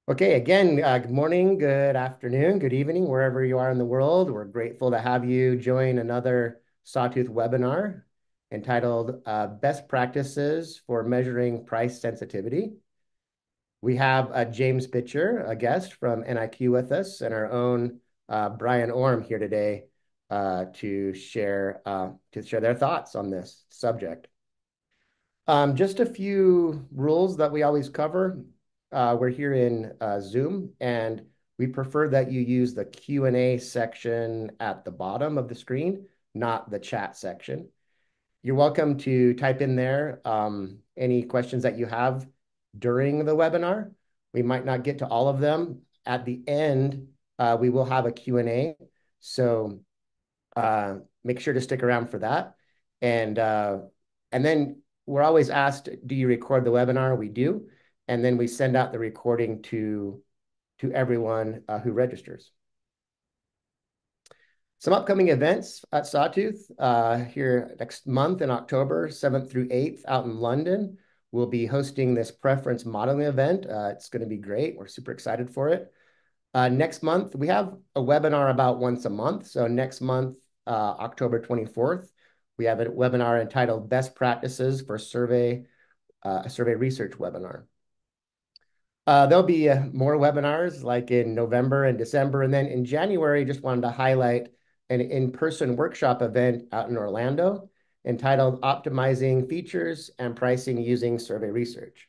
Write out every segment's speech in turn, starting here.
Okay, again, good morning, good afternoon, good evening, wherever you are in the world. We're grateful to have you join another Sawtooth webinar entitled Best Practices for Measuring Price Sensitivity. We have James Pitcher, a guest from NIQ with us, and our own Bryan Orme here today to share their thoughts on this subject. Just a few rules that we always cover. We're here in Zoom, and we prefer that you use the Q&A section at the bottom of the screen, not the chat section. You're welcome to type in there any questions that you have during the webinar. We might not get to all of them. At the end, we will have a Q&A, so make sure to stick around for that. And then we're always asked, do you record the webinar? We do. And then we send out the recording to everyone who registers. Some upcoming events at Sawtooth here next month in October, 7th through 8th out in London. We'll be hosting this preference modeling event. It's going to be great. We're super excited for it. Next month, we have a webinar about once a month. So next month, October 24th, we have a webinar entitled Best Practices for a survey research webinar. There'll be more webinars like in November and December. And then in January, just wanted to highlight an in-person workshop event out in Orlando entitled Optimizing Features and Pricing Using Survey Research.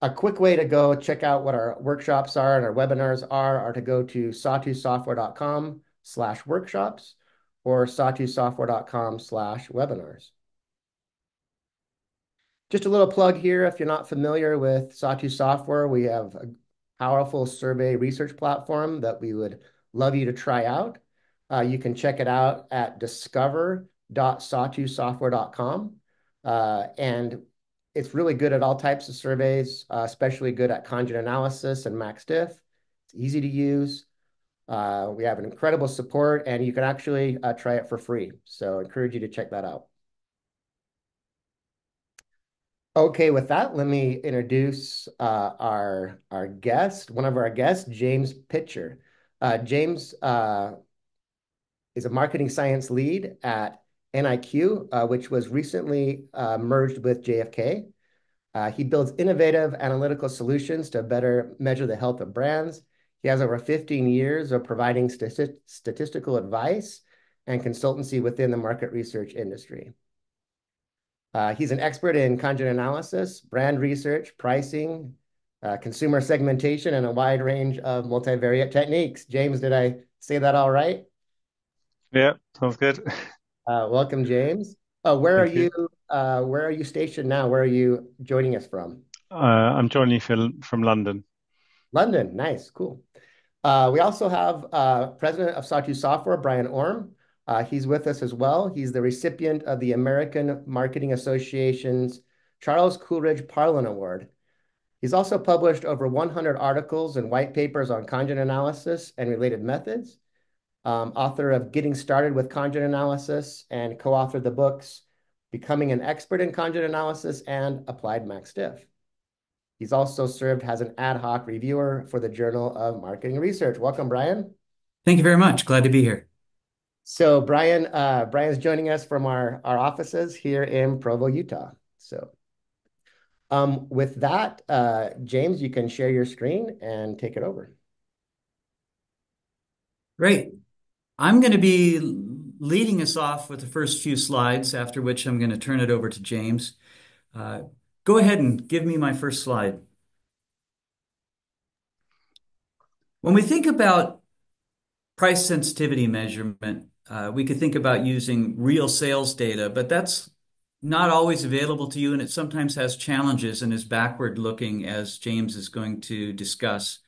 A quick way to go check out what our workshops are and our webinars are to go to sawtoothsoftware.com/workshops or sawtoothsoftware.com/webinars. Just a little plug here. If you're not familiar with Sawtooth Software, we have a powerful survey research platform that we would love you to try out. You can check it out at discover.sawtoothsoftware.com. And it's really good at all types of surveys, especially good at Conjoint Analysis and MaxDiff. It's easy to use. We have an incredible support, and you can actually try it for free. So I encourage you to check that out. Okay, with that, let me introduce our guest, one of our guests, James Pitcher. James is a marketing science lead at NIQ, which was recently merged with JFK. He builds innovative analytical solutions to better measure the health of brands. He has over 15 years of providing statistical advice and consultancy within the market research industry. He's an expert in conjoint analysis, brand research, pricing, consumer segmentation, and a wide range of multivariate techniques. James, did I say that all right? Yeah, sounds good. Welcome, James. Where are Thank you. you? Where are you stationed now? Where are you joining us from? I'm joining you from London. London. Nice, cool. We also have President of Sawtooth Software, Bryan Orme. He's with us as well. He's the recipient of the American Marketing Association's Charles Coolidge Parlin Award. He's also published over 100 articles and white papers on conjoint analysis and related methods, author of Getting Started with Conjoint Analysis, and co-authored the books Becoming an Expert in Conjoint Analysis and Applied MaxDiff. He's also served as an ad hoc reviewer for the Journal of Marketing Research. Welcome, Bryan. Thank you very much. Glad to be here. So Bryan's joining us from our offices here in Provo, Utah. So with that, James, you can share your screen and take it over. Great. I'm going to be leading us off with the first few slides, after which I'm going to turn it over to James. Uh, Go ahead and give me my first slide. When we think about price sensitivity measurement, we could think about using real sales data, but that's not always available to you, and it sometimes has challenges and is backward looking, as James is going to discuss.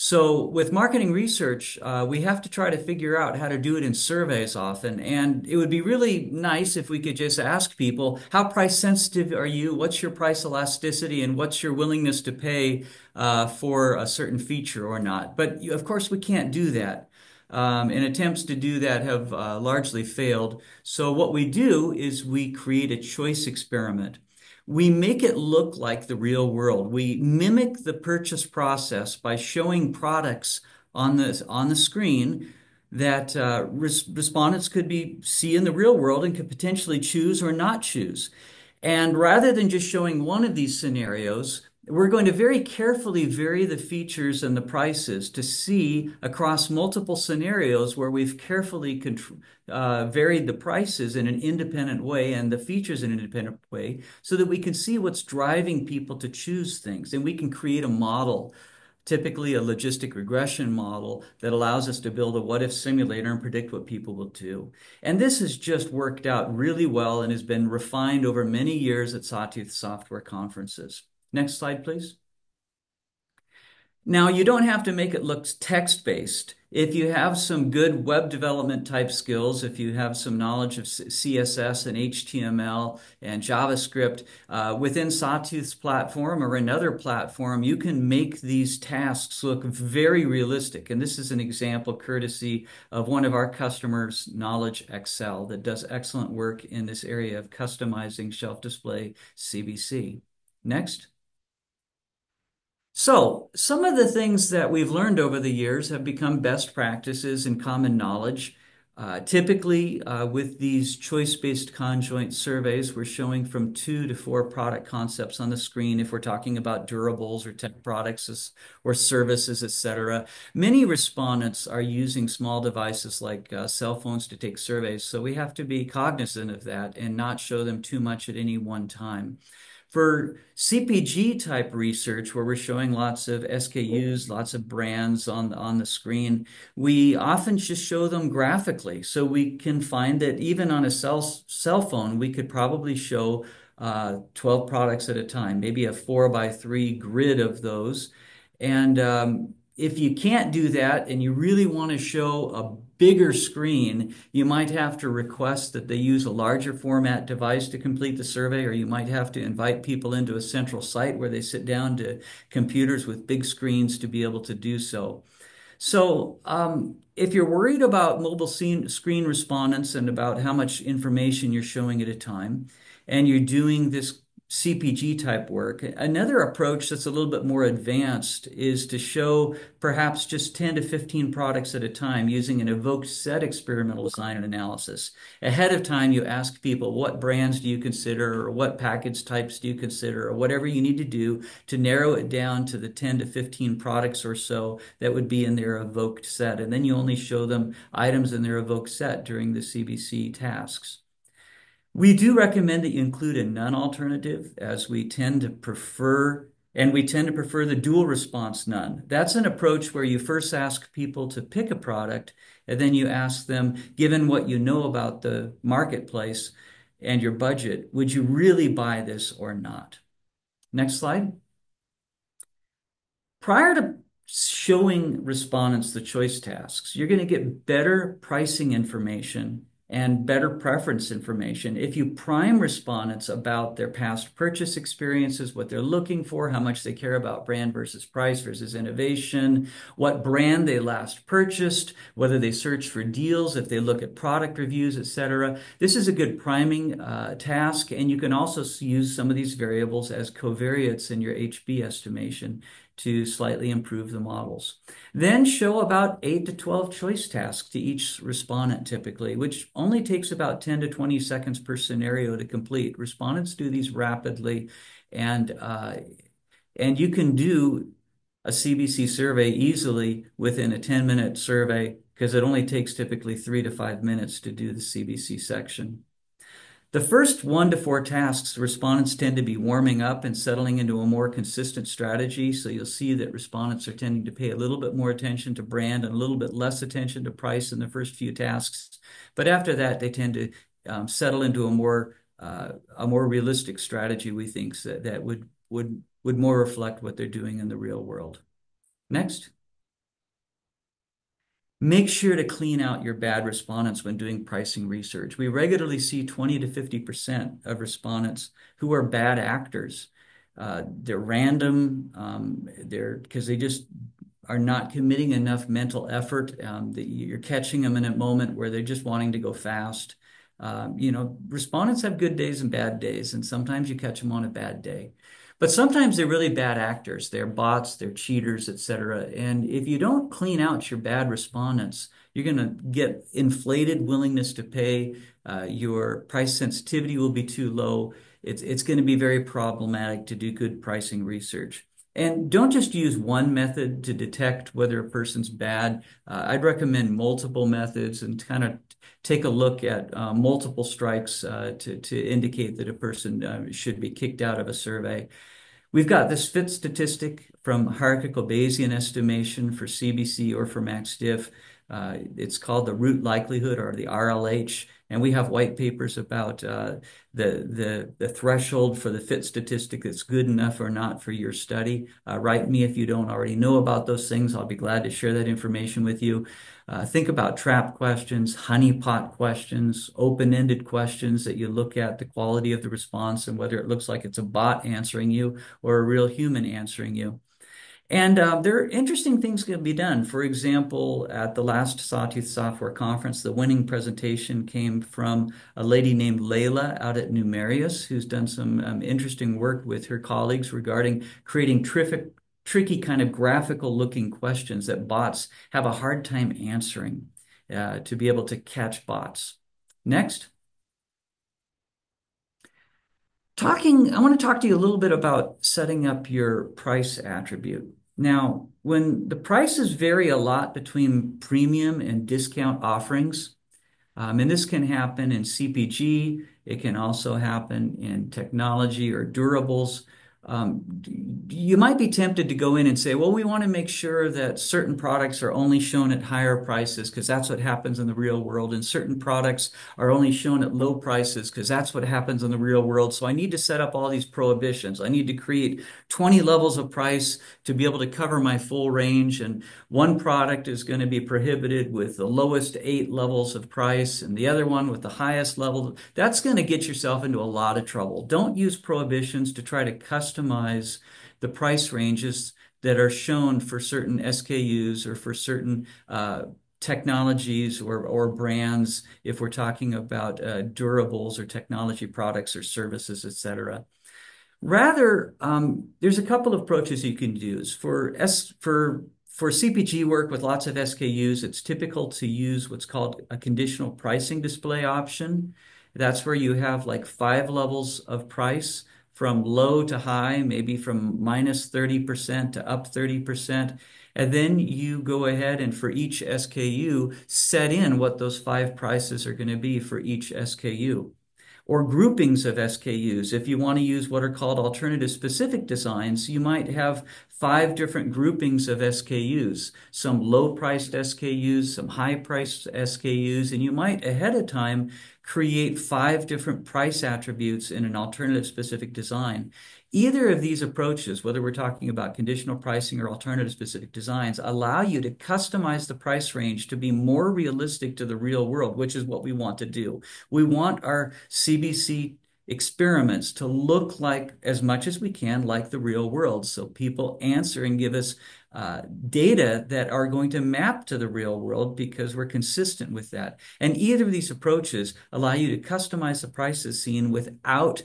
So with marketing research, we have to try to figure out how to do it in surveys often. And it would be really nice if we could just ask people, how price sensitive are you? What's your price elasticity? And what's your willingness to pay for a certain feature or not? But of course, we can't do that. And attempts to do that have largely failed. So what we do is we create a choice experiment. we make it look like the real world. We mimic the purchase process by showing products on the screen that respondents could see in the real world and could potentially choose or not choose. And rather than just showing one of these scenarios, we're going to very carefully vary the features and the prices to see across multiple scenarios where we've carefully varied the prices in an independent way and the features in an independent way so that we can see what's driving people to choose things. And we can create a model, typically a logistic regression model, that allows us to build a what-if simulator and predict what people will do. And this has just worked out really well and has been refined over many years at Sawtooth Software conferences. Next slide, please. Now, you don't have to make it look text-based. If you have some good web development type skills, if you have some knowledge of CSS and HTML and JavaScript, within Sawtooth's platform or another platform, you can make these tasks look very realistic. And this is an example courtesy of one of our customers, Knowledge Excel, that does excellent work in this area of customizing shelf display CBC. Next. So, some of the things that we've learned over the years have become best practices and common knowledge. Typically, with these choice-based conjoint surveys, we're showing from 2 to 4 product concepts on the screen if we're talking about durables or tech products or services, etc. Many respondents are using small devices like cell phones to take surveys, so we have to be cognizant of that and not show them too much at any one time. For CPG type research, where we're showing lots of SKUs, lots of brands on the screen, we often just show them graphically. So we can find that even on a cell phone, we could probably show 12 products at a time, maybe a 4x3 grid of those. And if you can't do that and you really want to show a bigger screen, you might have to request that they use a larger format device to complete the survey, or you might have to invite people into a central site where they sit down to computers with big screens to be able to do so. So if you're worried about mobile screen respondents and about how much information you're showing at a time, and you're doing this CPG type work, another approach that's a little bit more advanced is to show perhaps just 10 to 15 products at a time using an evoked set experimental design and analysis. Ahead of time, you ask people, what brands do you consider, or what package types do you consider, or whatever you need to do to narrow it down to the 10 to 15 products or so that would be in their evoked set. And then you only show them items in their evoked set during the CBC tasks. We do recommend that you include a none alternative, as we tend to prefer the dual response none. That's an approach where you first ask people to pick a product, and then you ask them, given what you know about the marketplace and your budget, would you really buy this or not? Next slide. Prior to showing respondents the choice tasks, you're going to get better pricing information and better preference information if you prime respondents about their past purchase experiences, what they're looking for, how much they care about brand versus price versus innovation, what brand they last purchased, whether they search for deals, if they look at product reviews, etc. This is a good priming task, and you can also use some of these variables as covariates in your HB estimation to slightly improve the models. Then show about 8 to 12 choice tasks to each respondent typically, which only takes about 10 to 20 seconds per scenario to complete. Respondents do these rapidly, and you can do a CBC survey easily within a 10-minute survey because it only takes typically 3 to 5 minutes to do the CBC section. The first 1 to 4 tasks, respondents tend to be warming up and settling into a more consistent strategy. So you'll see that respondents are tending to pay a little bit more attention to brand and a little bit less attention to price in the first few tasks. But after that, they tend to settle into a more realistic strategy, we think, that would more reflect what they're doing in the real world. Next. Make sure to clean out your bad respondents when doing pricing research. We regularly see 20 to 50% of respondents who are bad actors. They're random, because they just are not committing enough mental effort. You're catching them in a moment where they're just wanting to go fast. Respondents have good days and bad days, and sometimes you catch them on a bad day. But sometimes they're really bad actors. They're bots, they're cheaters, etc. And if you don't clean out your bad respondents, you're going to get inflated willingness to pay. Your price sensitivity will be too low. It's going to be very problematic to do good pricing research. And don't just use one method to detect whether a person's bad. I'd recommend multiple methods and kind of take a look at multiple strikes to indicate that a person should be kicked out of a survey. We've got this fit statistic from hierarchical Bayesian estimation for CBC or for MaxDiff. It's called the root likelihood, or the RLH, and we have white papers about the threshold for the fit statistic that's good enough or not for your study. Write me if you don't already know about those things. I'll be glad to share that information with you. Think about trap questions, honeypot questions, open-ended questions that you look at the quality of the response and whether it looks like it's a bot answering you or a real human answering you. And there are interesting things that can be done. For example, at the last Sawtooth Software conference, the winning presentation came from a lady named Layla out at Numerius, who's done some interesting work with her colleagues regarding creating tricky kind of graphical looking questions that bots have a hard time answering to be able to catch bots. Next. I want to talk to you a little bit about setting up your price attribute. Now, when the prices vary a lot between premium and discount offerings, and this can happen in CPG, it can also happen in technology or durables. You might be tempted to go in and say, well, we want to make sure that certain products are only shown at higher prices because that's what happens in the real world, and certain products are only shown at low prices because that's what happens in the real world. So I need to set up all these prohibitions. I need to create 20 levels of price to be able to cover my full range, and one product is going to be prohibited with the lowest 8 levels of price and the other one with the highest level. That's going to get yourself into a lot of trouble. Don't use prohibitions to try to customize the price ranges that are shown for certain SKUs or for certain technologies or brands, if we're talking about durables or technology products or services, etc. Rather, there's a couple of approaches you can use. For CPG work with lots of SKUs, it's typical to use what's called a conditional pricing display option. That's where you have like 5 levels of price from low to high, maybe from minus 30% to up 30%. And then you go ahead and for each SKU, set in what those 5 prices are going to be for each SKU. Or groupings of SKUs. If you want to use what are called alternative specific designs, you might have 5 different groupings of SKUs, some low-priced SKUs, some high-priced SKUs, and you might ahead of time create 5 different price attributes in an alternative specific design. Either of these approaches, whether we're talking about conditional pricing or alternative specific designs, allow you to customize the price range to be more realistic to the real world, which is what we want to do. We want our CBC experiments to look like, as much as we can, like the real world. So people answer and give us data that are going to map to the real world because we're consistent with that. And either of these approaches allow you to customize the prices seen without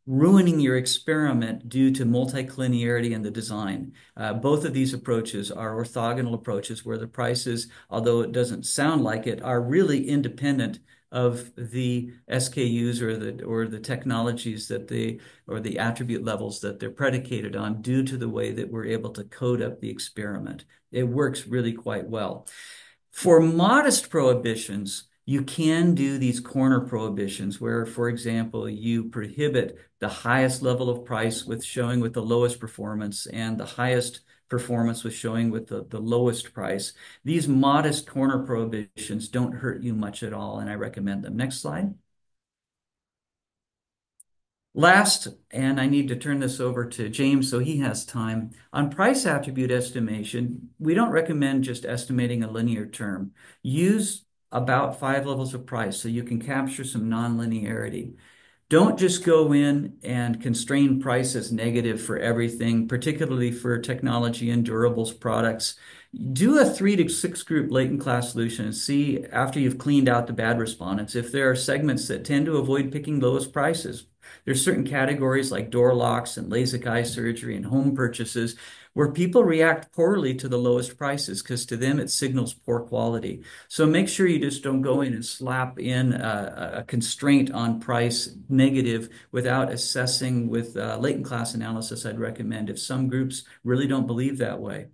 ruining your experiment due to multiclinearity in the design. Both of these approaches are orthogonal approaches where the prices, although it doesn't sound like it, are really independent of the SKUs or the technologies or the attribute levels that they're predicated on due to the way that we're able to code up the experiment. It works really quite well. For modest prohibitions, you can do these corner prohibitions where, for example, you prohibit the highest level of price with showing with the lowest performance and the highest performance with showing with the lowest price. These modest corner prohibitions don't hurt you much at all, and I recommend them. Next slide. Last, and I need to turn this over to James so he has time. On price attribute estimation, we don't recommend just estimating a linear term. Use about 5 levels of price so you can capture some nonlinearity. Don't just go in and constrain price as negative for everything, particularly for technology and durables products. Do a 3 to 6 group latent class solution and see after you've cleaned out the bad respondents if there are segments that tend to avoid picking lowest prices. There's certain categories like door locks and LASIK eye surgery and home purchases where people react poorly to the lowest prices because to them it signals poor quality. So make sure you just don't go in and slap in a constraint on price negative without assessing with latent class analysis. I'd recommend if some groups really don't believe that way.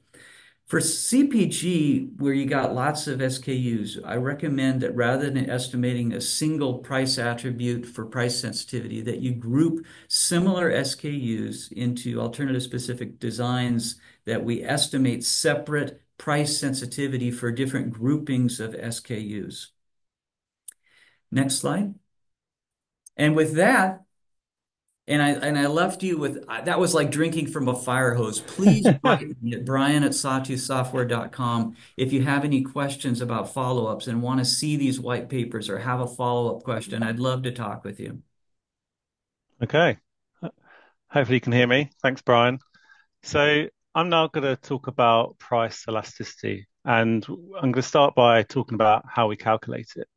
For CPG, where you got lots of SKUs, I recommend that rather than estimating a single price attribute for price sensitivity, that you group similar SKUs into alternative specific designs that we estimate separate price sensitivity for different groupings of SKUs. Next slide. And with that, I left you with that was like drinking from a fire hose. Please write me at Bryan@sawtoothsoftware.com if you have any questions about follow-ups and want to see these white papers or have a follow-up question. I'd love to talk with you. Okay. Hopefully you can hear me. Thanks, Brian. So I'm now going to talk about price elasticity, and I'm going to start by talking about how we calculate it.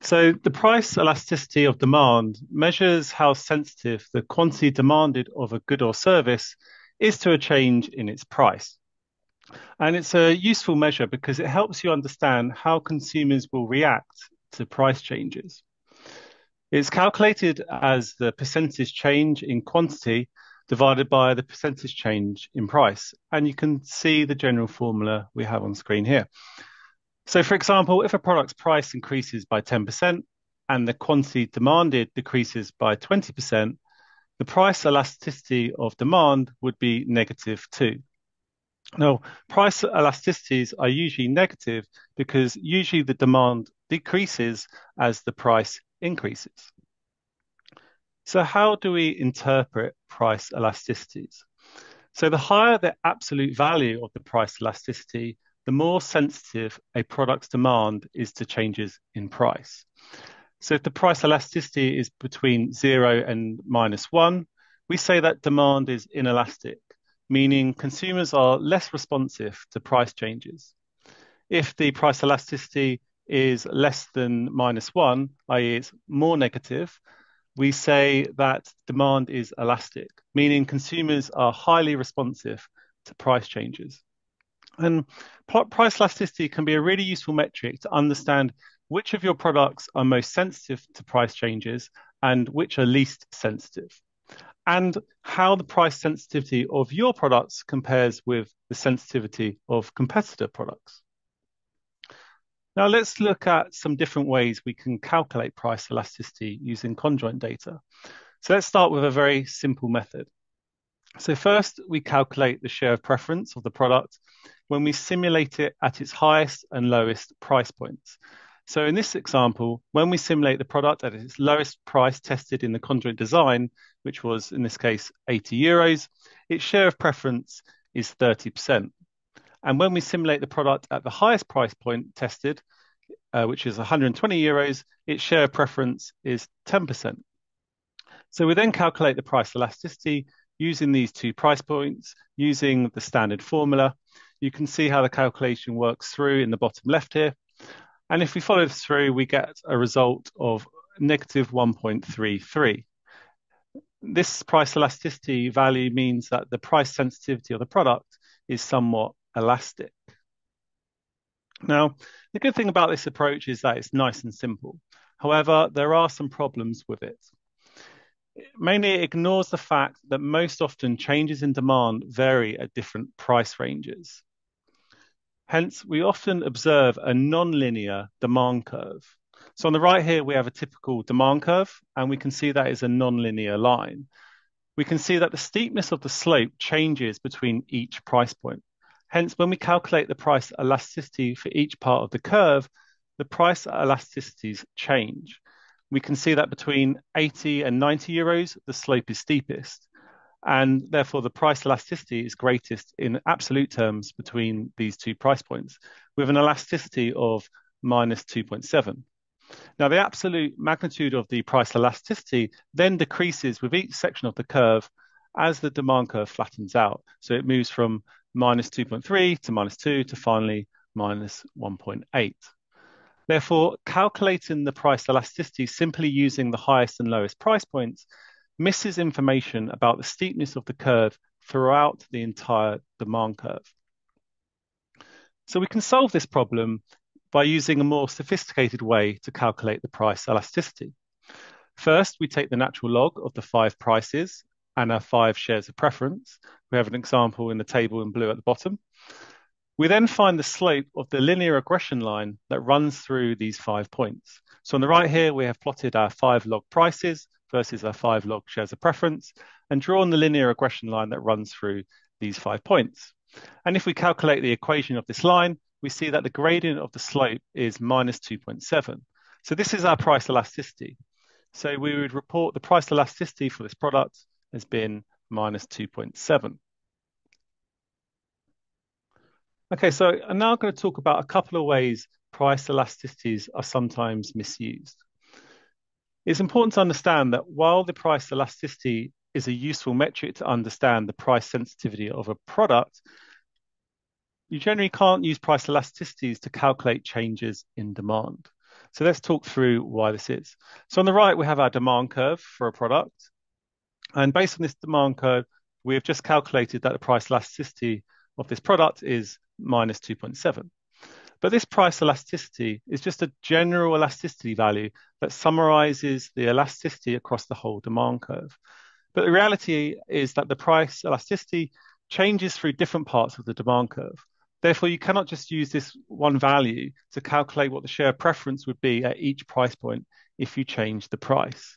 So the price elasticity of demand measures how sensitive the quantity demanded of a good or service is to a change in its price. And it's a useful measure because it helps you understand how consumers will react to price changes. It's calculated as the percentage change in quantity divided by the percentage change in price. And you can see the general formula we have on screen here. So for example, if a product's price increases by 10% and the quantity demanded decreases by 20%, the price elasticity of demand would be -2. Now, price elasticities are usually negative because usually the demand decreases as the price increases. So how do we interpret price elasticities? So the higher the absolute value of the price elasticity, the more sensitive a product's demand is to changes in price. So if the price elasticity is between 0 and -1, we say that demand is inelastic, meaning consumers are less responsive to price changes. If the price elasticity is less than -1, i.e. it's more negative, we say that demand is elastic, meaning consumers are highly responsive to price changes. And price elasticity can be a really useful metric to understand which of your products are most sensitive to price changes and which are least sensitive, and how the price sensitivity of your products compares with the sensitivity of competitor products. Now let's look at some different ways we can calculate price elasticity using conjoint data. So let's start with a very simple method. So first, we calculate the share of preference of the product when we simulate it at its highest and lowest price points. So in this example, when we simulate the product at its lowest price tested in the conjoint design, which was in this case 80 euros, its share of preference is 30%. And when we simulate the product at the highest price point tested, which is 120 euros, its share of preference is 10%. So we then calculate the price elasticity using these two price points, using the standard formula. You can see how the calculation works through in the bottom left here. And if we follow this through, we get a result of -1.33. This price elasticity value means that the price sensitivity of the product is somewhat elastic. Now, the good thing about this approach is that it's nice and simple. However, there are some problems with it. Mainly, it ignores the fact that most often changes in demand vary at different price ranges. Hence, we often observe a non-linear demand curve. So on the right here, we have a typical demand curve, and we can see that is a non-linear line. We can see that the steepness of the slope changes between each price point. Hence, when we calculate the price elasticity for each part of the curve, the price elasticities change. We can see that between 80 and 90 euros, the slope is steepest. And therefore, the price elasticity is greatest in absolute terms between these two price points, with an elasticity of -2.7. Now, the absolute magnitude of the price elasticity then decreases with each section of the curve as the demand curve flattens out. So it moves from minus 2.3 to minus 2 to finally minus 1.8. Therefore, calculating the price elasticity simply using the highest and lowest price points misses information about the steepness of the curve throughout the entire demand curve. So we can solve this problem by using a more sophisticated way to calculate the price elasticity. First, we take the natural log of the 5 prices and our 5 shares of preference. We have an example in the table in blue at the bottom. We then find the slope of the linear regression line that runs through these 5 points. So on the right here, we have plotted our 5 log prices versus our 5 log shares of preference and drawn the linear regression line that runs through these 5 points. And if we calculate the equation of this line, we see that the gradient of the slope is minus 2.7. So this is our price elasticity. So we would report the price elasticity for this product as being minus 2.7. Okay, so I'm now going to talk about a couple of ways price elasticities are sometimes misused. It's important to understand that while the price elasticity is a useful metric to understand the price sensitivity of a product, you generally can't use price elasticities to calculate changes in demand. So let's talk through why this is. So on the right, we have our demand curve for a product. And based on this demand curve, we have just calculated that the price elasticity of this product is minus 2.7. But this price elasticity is just a general elasticity value that summarizes the elasticity across the whole demand curve. But the reality is that the price elasticity changes through different parts of the demand curve. Therefore, you cannot just use this one value to calculate what the share preference would be at each price point if you change the price.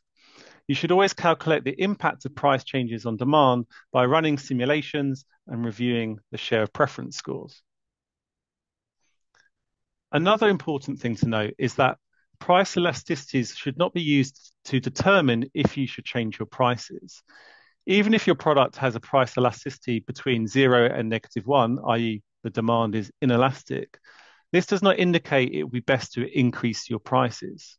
You should always calculate the impact of price changes on demand by running simulations and reviewing the share of preference scores. Another important thing to note is that price elasticities should not be used to determine if you should change your prices. Even if your product has a price elasticity between 0 and -1, i.e. the demand is inelastic, this does not indicate it would be best to increase your prices.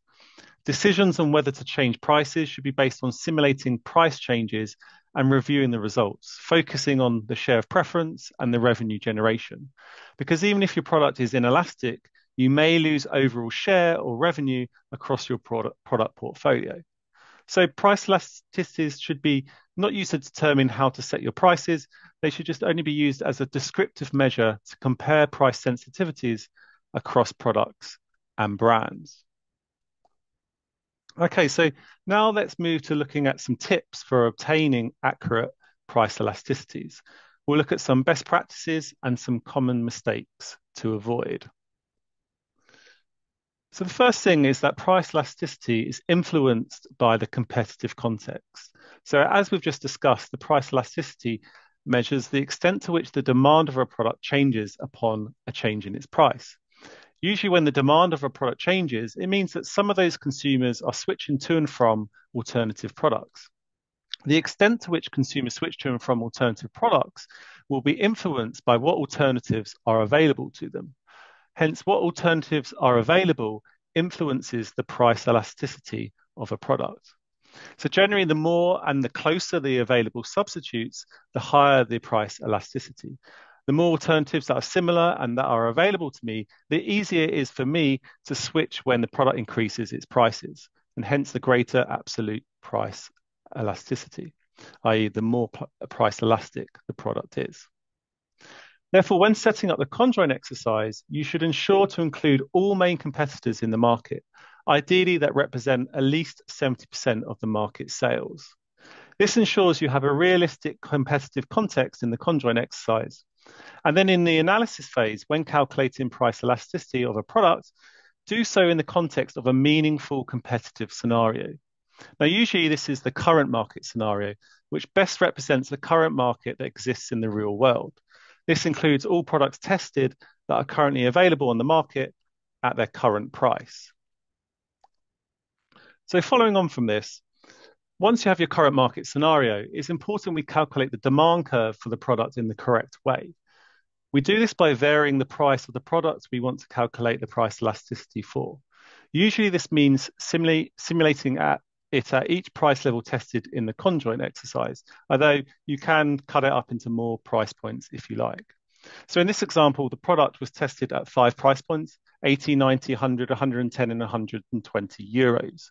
Decisions on whether to change prices should be based on simulating price changes and reviewing the results, focusing on the share of preference and the revenue generation. Because even if your product is inelastic, you may lose overall share or revenue across your product portfolio. So price elasticities should be not used to determine how to set your prices. They should just only be used as a descriptive measure to compare price sensitivities across products and brands. Okay, so now let's move to looking at some tips for obtaining accurate price elasticities. We'll look at some best practices and some common mistakes to avoid. So the first thing is that price elasticity is influenced by the competitive context. So as we've just discussed, the price elasticity measures the extent to which the demand of a product changes upon a change in its price. Usually when the demand of a product changes, it means that some of those consumers are switching to and from alternative products. The extent to which consumers switch to and from alternative products will be influenced by what alternatives are available to them. Hence, what alternatives are available influences the price elasticity of a product. So generally, the more and the closer the available substitutes, the higher the price elasticity. The more alternatives that are similar and that are available to me, the easier it is for me to switch when the product increases its prices, and hence the greater absolute price elasticity, i.e. the more price elastic the product is. Therefore, when setting up the conjoint exercise, you should ensure to include all main competitors in the market, ideally that represent at least 70% of the market sales. This ensures you have a realistic competitive context in the conjoint exercise. And then in the analysis phase, when calculating price elasticity of a product, do so in the context of a meaningful competitive scenario. Now, usually this is the current market scenario, which best represents the current market that exists in the real world. This includes all products tested that are currently available on the market at their current price. So following on from this, once you have your current market scenario, it's important we calculate the demand curve for the product in the correct way. We do this by varying the price of the product we want to calculate the price elasticity for. Usually this means simulating at each price level tested in the conjoint exercise, although you can cut it up into more price points if you like. So in this example, the product was tested at 5 price points, 80, 90, 100, 110, and 120 euros.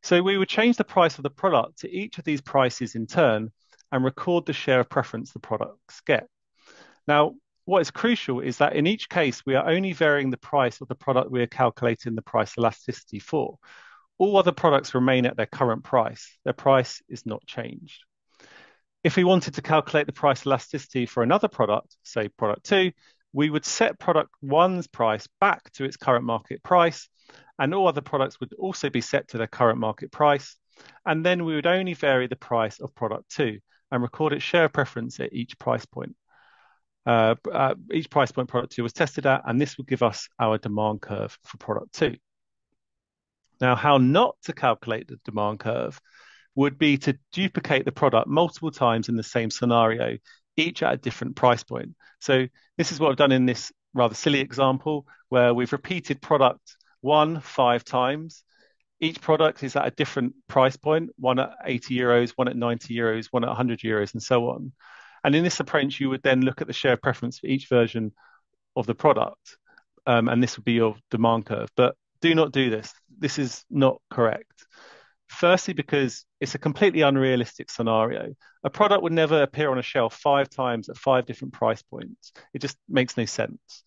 So we would change the price of the product to each of these prices in turn and record the share of preference the products get. Now, what is crucial is that in each case, we are only varying the price of the product we are calculating the price elasticity for. All other products remain at their current price. Their price is not changed. If we wanted to calculate the price elasticity for another product, say product 2, we would set product 1's price back to its current market price, and all other products would also be set to their current market price. And then we would only vary the price of product 2 and record its share preference at each price point. Each price point product 2 was tested at, and this would give us our demand curve for product 2. Now, how not to calculate the demand curve would be to duplicate the product multiple times in the same scenario, each at a different price point. So this is what I've done in this rather silly example, where we've repeated product 1 5 times. Each product is at a different price point, one at 80 euros, one at 90 euros, one at 100 euros, and so on. And in this approach, you would then look at the share preference for each version of the product, and this would be your demand curve. But do not do this. This is not correct. Firstly, because it's a completely unrealistic scenario. A product would never appear on a shelf 5 times at 5 different price points. It just makes no sense.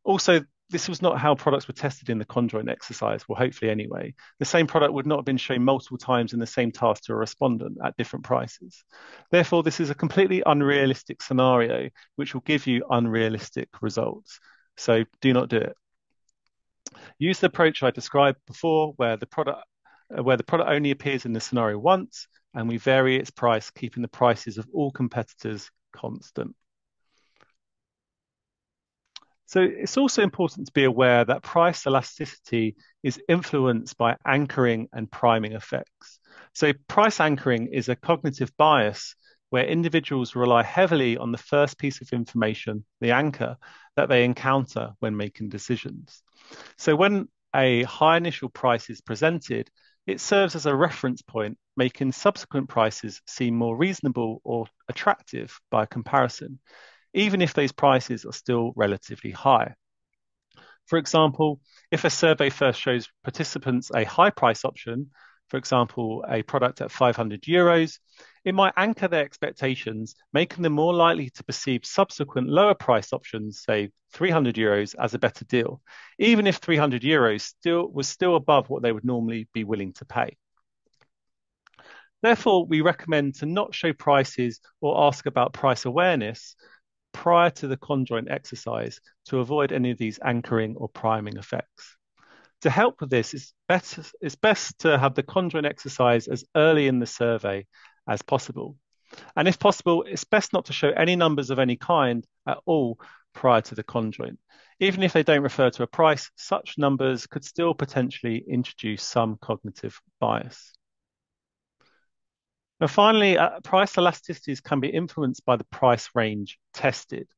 Also, this was not how products were tested in the conjoint exercise, well, hopefully anyway. The same product would not have been shown multiple times in the same task to a respondent at different prices. Therefore, this is a completely unrealistic scenario, which will give you unrealistic results. So do not do it. Use the approach I described before, where the product only appears in the scenario once, and we vary its price, keeping the prices of all competitors constant. So it's also important to be aware that price elasticity is influenced by anchoring and priming effects. So price anchoring is a cognitive bias where individuals rely heavily on the first piece of information, the anchor, that they encounter when making decisions. So when a high initial price is presented, it serves as a reference point, making subsequent prices seem more reasonable or attractive by comparison, even if those prices are still relatively high. For example, if a survey first shows participants a high price option, for example, a product at 500 euros, it might anchor their expectations, making them more likely to perceive subsequent lower price options, say 300 euros, as a better deal, even if 300 euros was still above what they would normally be willing to pay. Therefore, we recommend to not show prices or ask about price awareness prior to the conjoint exercise to avoid any of these anchoring or priming effects. To help with this, it's best to have the conjoint exercise as early in the survey as possible. And if possible, it's best not to show any numbers of any kind at all prior to the conjoint. Even if they don't refer to a price, such numbers could still potentially introduce some cognitive bias. Now, finally, price elasticities can be influenced by the price range tested.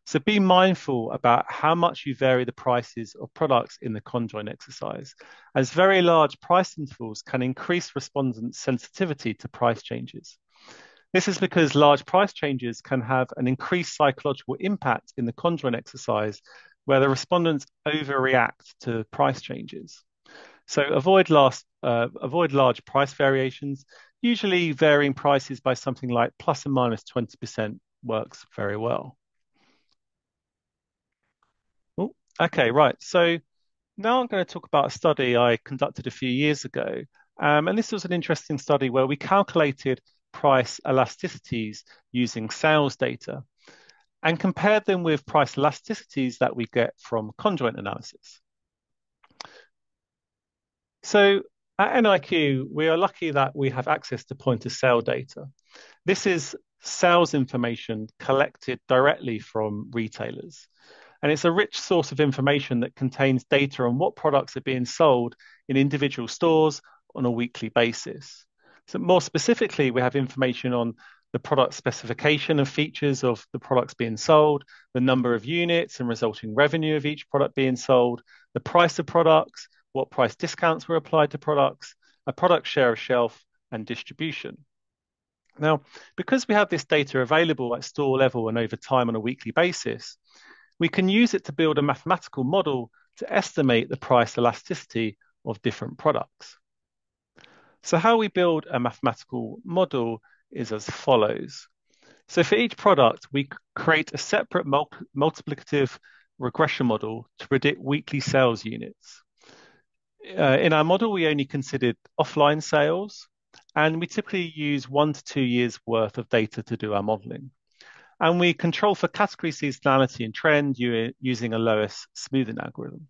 So be mindful about how much you vary the prices of products in the conjoint exercise, as very large price intervals can increase respondents' sensitivity to price changes. This is because large price changes can have an increased psychological impact in the conjoint exercise, where the respondents overreact to price changes. So avoid large price variations. Usually varying prices by something like plus or minus 20% works very well. Ooh, okay, right. So now I'm going to talk about a study I conducted a few years ago. And this was an interesting study where we calculated price elasticities using sales data and compared them with price elasticities that we get from conjoint analysis. So at NIQ, we are lucky that we have access to point-of-sale data. This is sales information collected directly from retailers. And it's a rich source of information that contains data on what products are being sold in individual stores on a weekly basis. So more specifically, we have information on the product specification and features of the products being sold, the number of units and resulting revenue of each product being sold, the price of products, what price discounts were applied to products, a product share of shelf, and distribution. Now, because we have this data available at store level and over time on a weekly basis, we can use it to build a mathematical model to estimate the price elasticity of different products. So how we build a mathematical model is as follows. So for each product, we create a separate multiplicative regression model to predict weekly sales units. In our model, we only considered offline sales, and we typically use 1 to 2 years worth of data to do our modeling. And we control for category seasonality and trend using a Loess smoothing algorithm.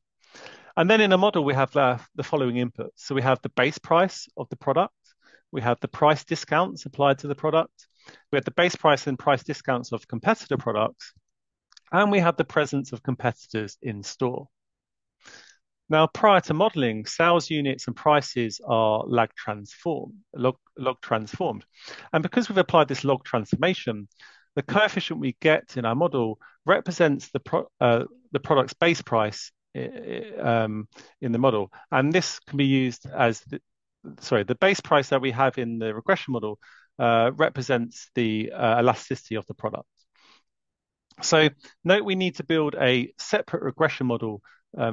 And then in a model, we have the following inputs. So we have the base price of the product. We have the price discounts applied to the product. We have the base price and price discounts of competitor products. And we have the presence of competitors in store. Now, prior to modeling, sales units and prices are log transformed. And because we've applied this log transformation, the coefficient we get in our model represents the product's base price in the model. And this can be used as, the base price that we have in the regression model represents the elasticity of the product. So note we need to build a separate regression model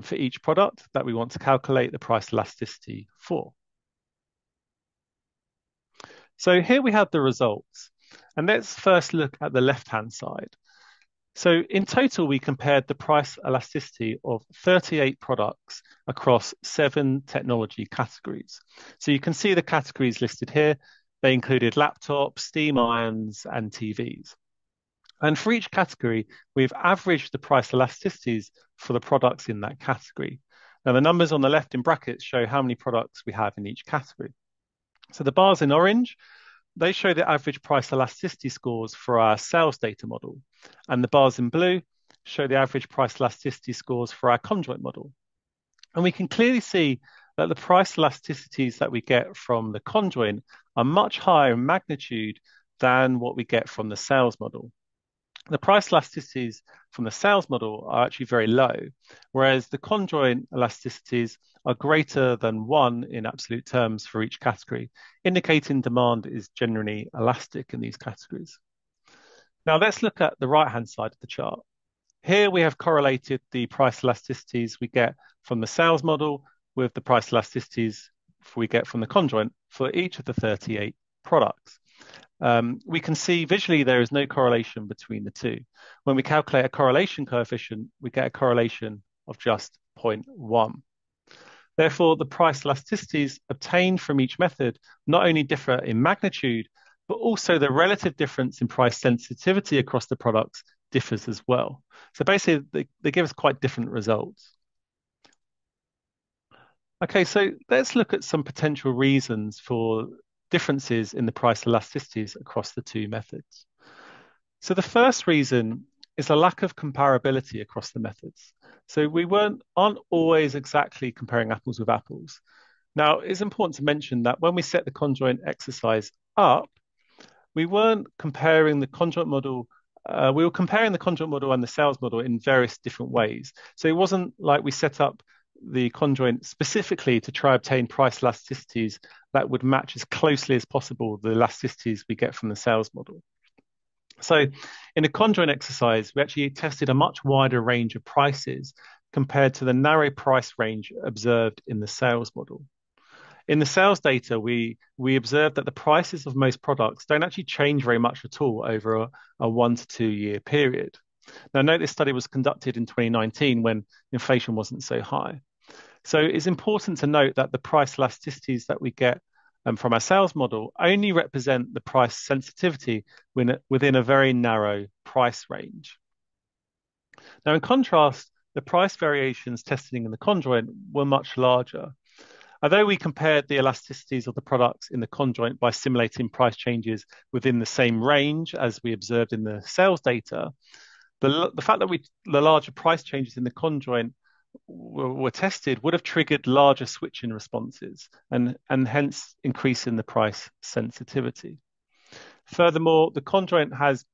for each product that we want to calculate the price elasticity for. So here we have the results. And let's first look at the left-hand side. So in total, we compared the price elasticity of 38 products across 7 technology categories. So you can see the categories listed here. They included laptops, steam irons, and TVs. And for each category, we've averaged the price elasticities for the products in that category. Now, the numbers on the left in brackets show how many products we have in each category. So the bars in orange, they show the average price elasticity scores for our sales data model. And the bars in blue show the average price elasticity scores for our conjoint model. And we can clearly see that the price elasticities that we get from the conjoint are much higher in magnitude than what we get from the sales model. The price elasticities from the sales model are actually very low, whereas the conjoint elasticities are greater than 1 in absolute terms for each category, indicating demand is generally elastic in these categories. Now let's look at the right-hand side of the chart. Here we have correlated the price elasticities we get from the sales model with the price elasticities we get from the conjoint for each of the 38 products. We can see visually there is no correlation between the two. When we calculate a correlation coefficient, we get a correlation of just 0.1. Therefore, the price elasticities obtained from each method not only differ in magnitude, but also the relative difference in price sensitivity across the products differs as well. So basically, they give us quite different results. Okay, so let's look at some potential reasons for differences in the price elasticities across the two methods. So the first reason is a lack of comparability across the methods. So we aren't always exactly comparing apples with apples. Now, it's important to mention that when we set the conjoint exercise up, we weren't comparing the conjoint model. We were comparing the conjoint model and the sales model in various different ways. So it wasn't like we set up the conjoint specifically to try obtain price elasticities that would match as closely as possible the elasticities we get from the sales model. So in a conjoint exercise, we actually tested a much wider range of prices compared to the narrow price range observed in the sales model. In the sales data, we observed that the prices of most products don't actually change very much at all over a 1 to 2 year period. Now, note this study was conducted in 2019 when inflation wasn't so high. So it's important to note that the price elasticities that we get from our sales model only represent the price sensitivity within a very narrow price range. Now, in contrast, the price variations tested in the conjoint were much larger. Although we compared the elasticities of the products in the conjoint by simulating price changes within the same range as we observed in the sales data, the fact that the larger price changes in the conjoint were tested would have triggered larger switching responses and hence increasing the price sensitivity. Furthermore, the conjoint has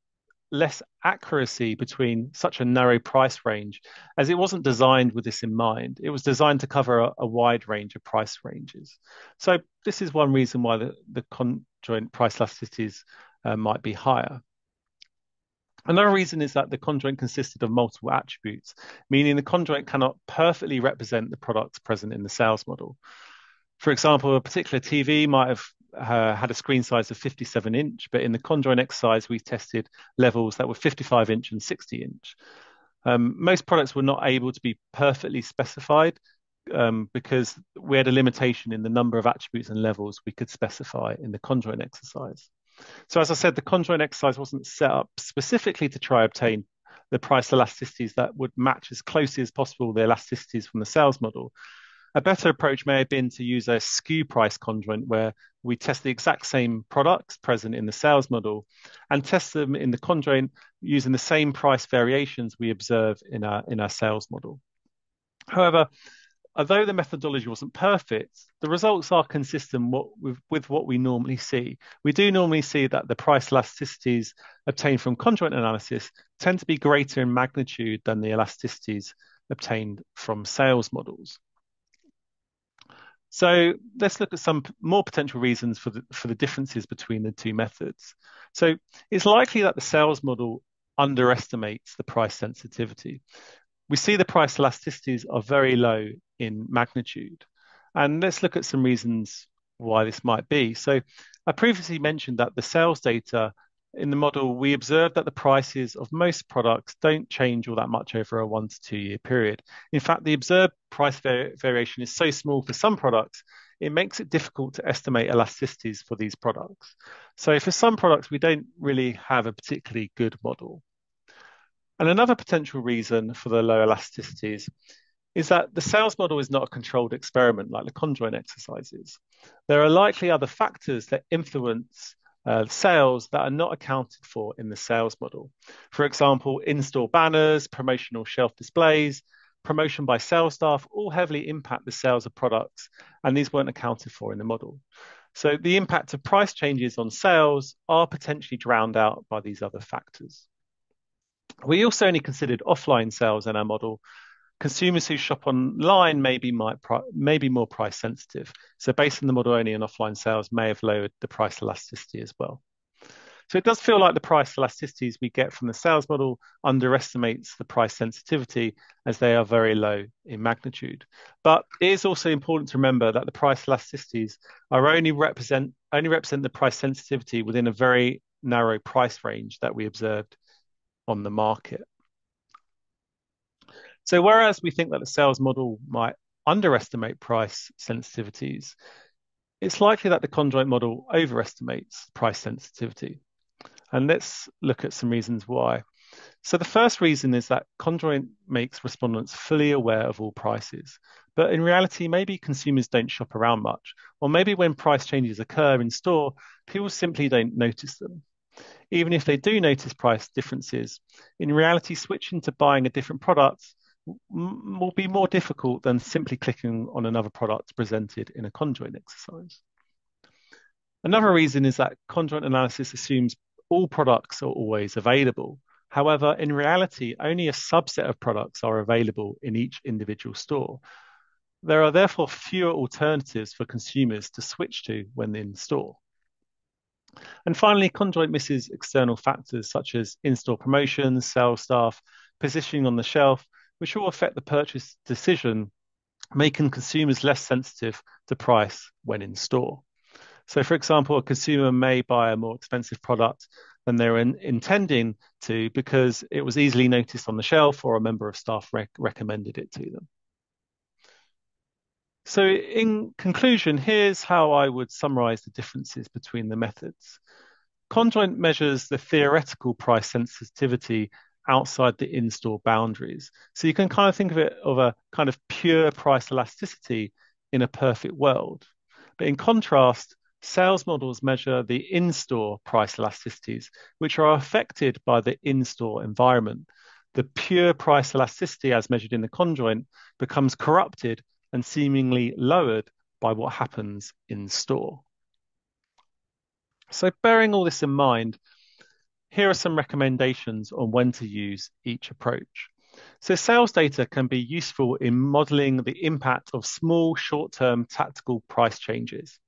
less accuracy between such a narrow price range, as it wasn't designed with this in mind. It was designed to cover a wide range of price ranges. So this is one reason why the conjoint price elasticities might be higher. Another reason is that the conjoint consisted of multiple attributes, meaning the conjoint cannot perfectly represent the products present in the sales model. For example, a particular TV might have had a screen size of 57 inch, but in the conjoint exercise, we tested levels that were 55 inch and 60 inch. Most products were not able to be perfectly specified because we had a limitation in the number of attributes and levels we could specify in the conjoint exercise. So as I said, the conjoint exercise wasn't set up specifically to try obtain the price elasticities that would match as closely as possible the elasticities from the sales model. A better approach may have been to use a skew price conjoint where we test the exact same products present in the sales model and test them in the conjoint using the same price variations we observe in our sales model. However, although the methodology wasn't perfect, the results are consistent with what we normally see. We do normally see that the price elasticities obtained from conjoint analysis tend to be greater in magnitude than the elasticities obtained from sales models. So let's look at some more potential reasons for the differences between the two methods. So it's likely that the sales model underestimates the price sensitivity. We see the price elasticities are very low in magnitude. And let's look at some reasons why this might be. So I previously mentioned that the sales data in the model, we observed that the prices of most products don't change all that much over a 1 to 2 year period. In fact, the observed price variation is so small for some products, it makes it difficult to estimate elasticities for these products. So for some products, we don't really have a particularly good model. And another potential reason for the low elasticities is that the sales model is not a controlled experiment like the conjoint exercises. There are likely other factors that influence sales that are not accounted for in the sales model. For example, in-store banners, promotional shelf displays, promotion by sales staff all heavily impact the sales of products, and these weren't accounted for in the model. So the impact of price changes on sales are potentially drowned out by these other factors. We also only considered offline sales in our model. Consumers who shop online may be more price sensitive. So based on the model only, and offline sales may have lowered the price elasticity as well. So it does feel like the price elasticities we get from the sales model underestimates the price sensitivity as they are very low in magnitude. But it is also important to remember that the price elasticities are only represent the price sensitivity within a very narrow price range that we observed on the market. So whereas we think that the sales model might underestimate price sensitivities, it's likely that the conjoint model overestimates price sensitivity. And let's look at some reasons why. So the first reason is that conjoint makes respondents fully aware of all prices. But in reality, maybe consumers don't shop around much, or maybe when price changes occur in store, people simply don't notice them. Even if they do notice price differences, in reality, switching to buying a different product will be more difficult than simply clicking on another product presented in a conjoint exercise. Another reason is that conjoint analysis assumes all products are always available. However, in reality, only a subset of products are available in each individual store. There are therefore fewer alternatives for consumers to switch to when in store. And finally, conjoint misses external factors such as in-store promotions, sales staff, positioning on the shelf, which all affect the purchase decision, making consumers less sensitive to price when in store. So, for example, a consumer may buy a more expensive product than they were intending to because it was easily noticed on the shelf or a member of staff recommended it to them. So in conclusion, here's how I would summarize the differences between the methods. Conjoint measures the theoretical price sensitivity outside the in-store boundaries. So you can kind of think of it of a kind of pure price elasticity in a perfect world. But in contrast, sales models measure the in-store price elasticities, which are affected by the in-store environment. The pure price elasticity as measured in the conjoint becomes corrupted and seemingly lowered by what happens in store. So bearing all this in mind, here are some recommendations on when to use each approach. So sales data can be useful in modeling the impact of small, short-term tactical price changes.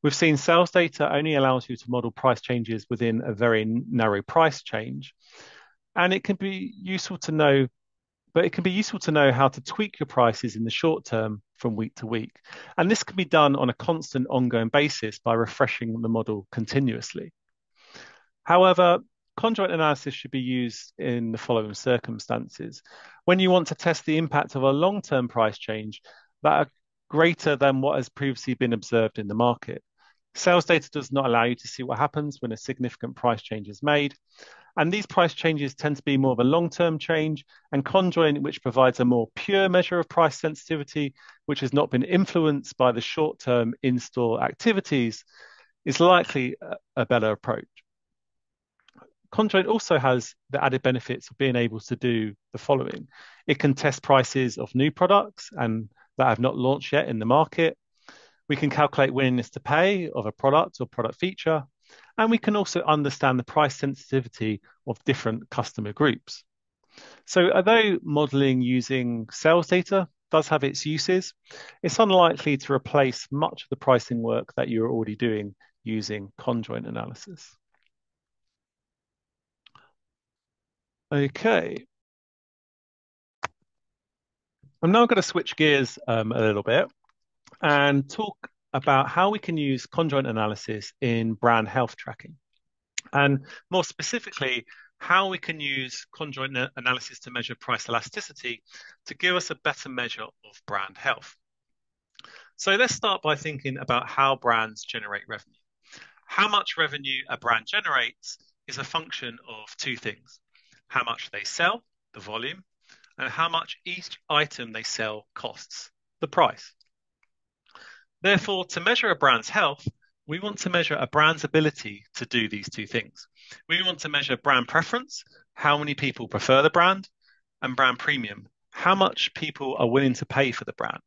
We've seen sales data only allows you to model price changes within a very narrow price change. And it can be useful to know, but it can be useful to know how to tweak your prices in the short term from week to week. And this can be done on a constant ongoing basis by refreshing the model continuously. However, conjoint analysis should be used in the following circumstances. When you want to test the impact of a long-term price change that are greater than what has previously been observed in the market. Sales data does not allow you to see what happens when a significant price change is made. And these price changes tend to be more of a long-term change, and conjoint, which provides a more pure measure of price sensitivity, which has not been influenced by the short-term in-store activities, is likely a better approach. Conjoint also has the added benefits of being able to do the following. It can test prices of new products and that have not launched yet in the market. We can calculate willingness to pay of a product or product feature. And we can also understand the price sensitivity of different customer groups. So although modeling using sales data does have its uses, it's unlikely to replace much of the pricing work that you're already doing using conjoint analysis. Okay. I'm now going to switch gears a little bit and talk about how we can use conjoint analysis in brand health tracking. And more specifically, how we can use conjoint analysis to measure price elasticity to give us a better measure of brand health. So let's start by thinking about how brands generate revenue. How much revenue a brand generates is a function of two things: how much they sell, the volume, and how much each item they sell costs, the price. Therefore, to measure a brand's health, we want to measure a brand's ability to do these two things. We want to measure brand preference, how many people prefer the brand, and brand premium, how much people are willing to pay for the brand.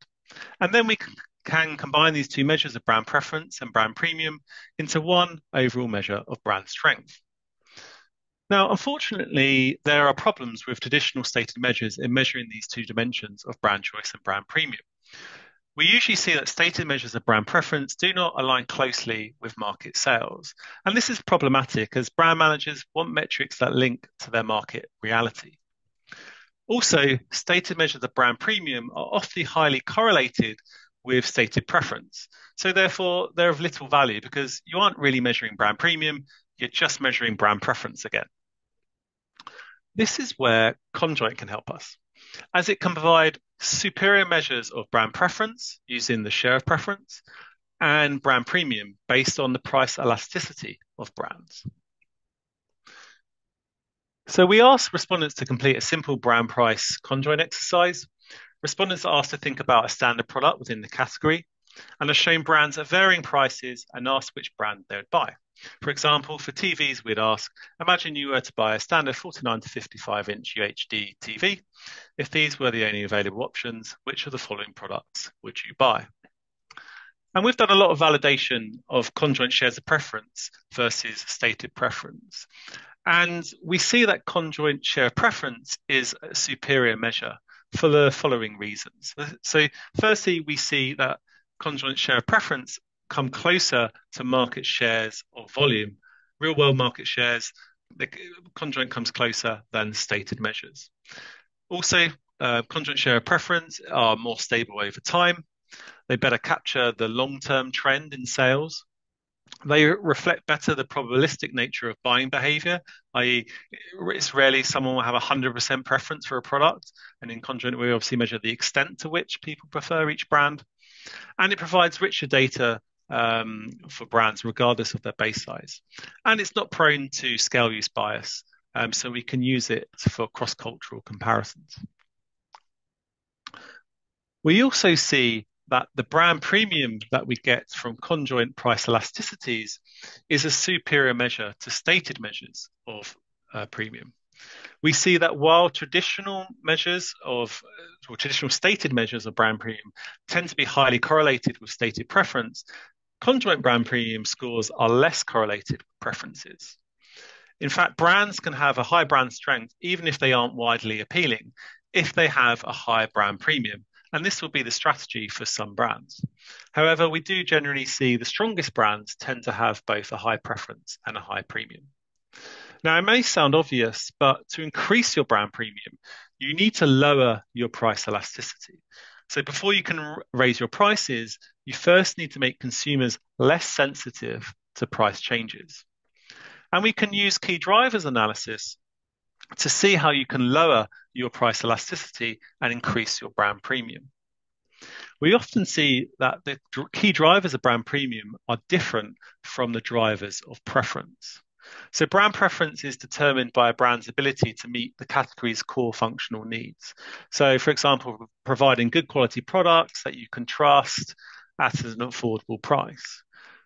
And then we can combine these two measures of brand preference and brand premium into one overall measure of brand strength. Now, unfortunately, there are problems with traditional stated measures in measuring these two dimensions of brand choice and brand premium. We usually see that stated measures of brand preference do not align closely with market sales. And this is problematic as brand managers want metrics that link to their market reality. Also, stated measures of brand premium are often highly correlated with stated preference. So therefore, they're of little value because you aren't really measuring brand premium, you're just measuring brand preference again. This is where conjoint can help us, as it can provide superior measures of brand preference using the share of preference and brand premium based on the price elasticity of brands. So we asked respondents to complete a simple brand price conjoint exercise. Respondents are asked to think about a standard product within the category and are shown brands at varying prices and asked which brand they would buy. For example, for TVs, we'd ask, imagine you were to buy a standard 49 to 55-inch UHD TV. If these were the only available options, which of the following products would you buy? And we've done a lot of validation of conjoint shares of preference versus stated preference. And we see that conjoint share of preference is a superior measure for the following reasons. So firstly, we see that conjoint share of preference come closer to market shares of volume. Real world market shares, the conjoint comes closer than stated measures. Also, conjoint share of preference are more stable over time. They better capture the long-term trend in sales. They reflect better the probabilistic nature of buying behavior, i.e. it's rarely someone will have 100% preference for a product. And in conjoint, we obviously measure the extent to which people prefer each brand. And it provides richer data for brands regardless of their base size. And it's not prone to scale use bias, so we can use it for cross-cultural comparisons. We also see that the brand premium that we get from conjoint price elasticities is a superior measure to stated measures of premium. We see that while traditional stated measures of brand premium tend to be highly correlated with stated preference, conjoint brand premium scores are less correlated with preferences. In fact, brands can have a high brand strength even if they aren't widely appealing, if they have a high brand premium. And this will be the strategy for some brands. However, we do generally see the strongest brands tend to have both a high preference and a high premium. Now, it may sound obvious, but to increase your brand premium, you need to lower your price elasticity. So before you can raise your prices, you first need to make consumers less sensitive to price changes. And we can use key drivers analysis to see how you can lower your price elasticity and increase your brand premium. We often see that the key drivers of brand premium are different from the drivers of preference. So brand preference is determined by a brand's ability to meet the category's core functional needs. So, for example, providing good quality products that you can trust at an affordable price.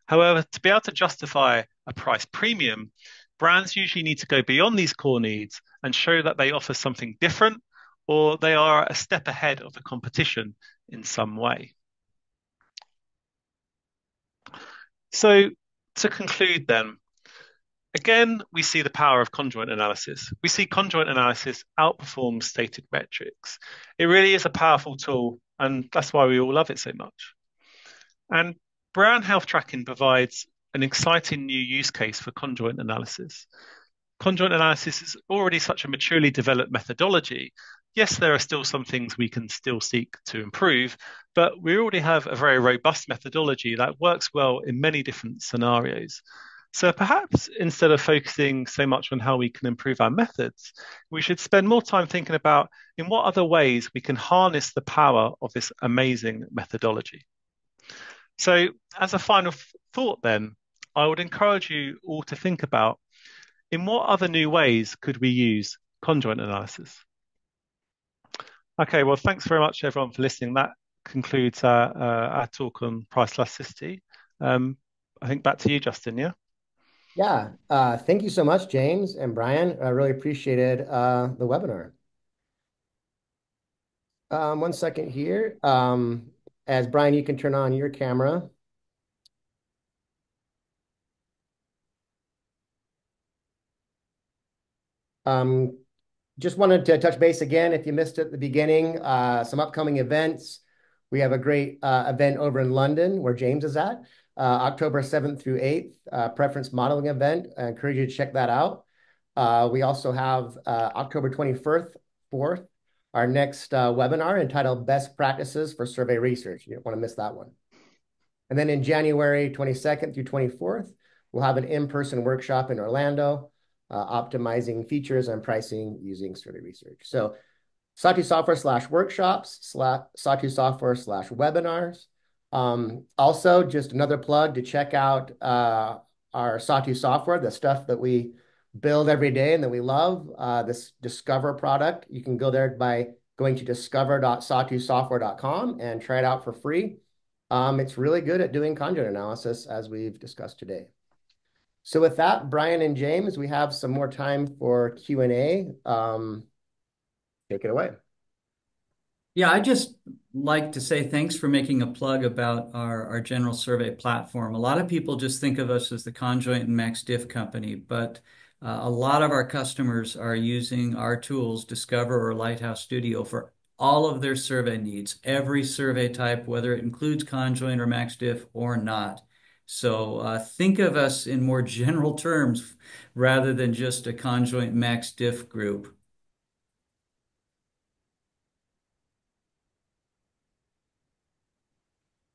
However, to be able to justify a price premium, brands usually need to go beyond these core needs and show that they offer something different or they are a step ahead of the competition in some way. So, to conclude then, again, we see the power of conjoint analysis. We see conjoint analysis outperform static metrics. It really is a powerful tool, and that's why we all love it so much. And brand health tracking provides an exciting new use case for conjoint analysis. Conjoint analysis is already such a maturely developed methodology. Yes, there are still some things we can still seek to improve, but we already have a very robust methodology that works well in many different scenarios. So perhaps instead of focusing so much on how we can improve our methods, we should spend more time thinking about in what other ways we can harness the power of this amazing methodology. So as a final thought then, I would encourage you all to think about in what other new ways could we use conjoint analysis? Okay, well, thanks very much everyone for listening. That concludes our talk on price elasticity. I think back to you, Justin, yeah? Yeah, thank you so much, James and Bryan. I really appreciated the webinar. 1 second here. As Bryan, you can turn on your camera. Just wanted to touch base again, if you missed it at the beginning, some upcoming events. We have a great event over in London where James is at. October 7th through 8th, preference modeling event. I encourage you to check that out. We also have October 24th, our next webinar entitled Best Practices for Survey Research. You don't want to miss that one. And then in January 22nd through 24th, we'll have an in-person workshop in Orlando, optimizing features and pricing using survey research. So Sawtooth Software /workshops, Sawtooth Software /webinars. Also, just another plug to check out our Sawtooth Software, the stuff that we build every day and that we love, this Discover product. You can go there by going to discover.sawtoothsoftware.com and try it out for free. It's really good at doing conjoint analysis, as we've discussed today. So with that, Bryan and James, we have some more time for Q&A. Take it away. Yeah, I just like to say thanks for making a plug about our general survey platform. A lot of people just think of us as the Conjoint and MaxDiff company, but a lot of our customers are using our tools, Discover or Lighthouse Studio, for all of their survey needs, every survey type, whether it includes Conjoint or MaxDiff or not. So think of us in more general terms rather than just a Conjoint MaxDiff group.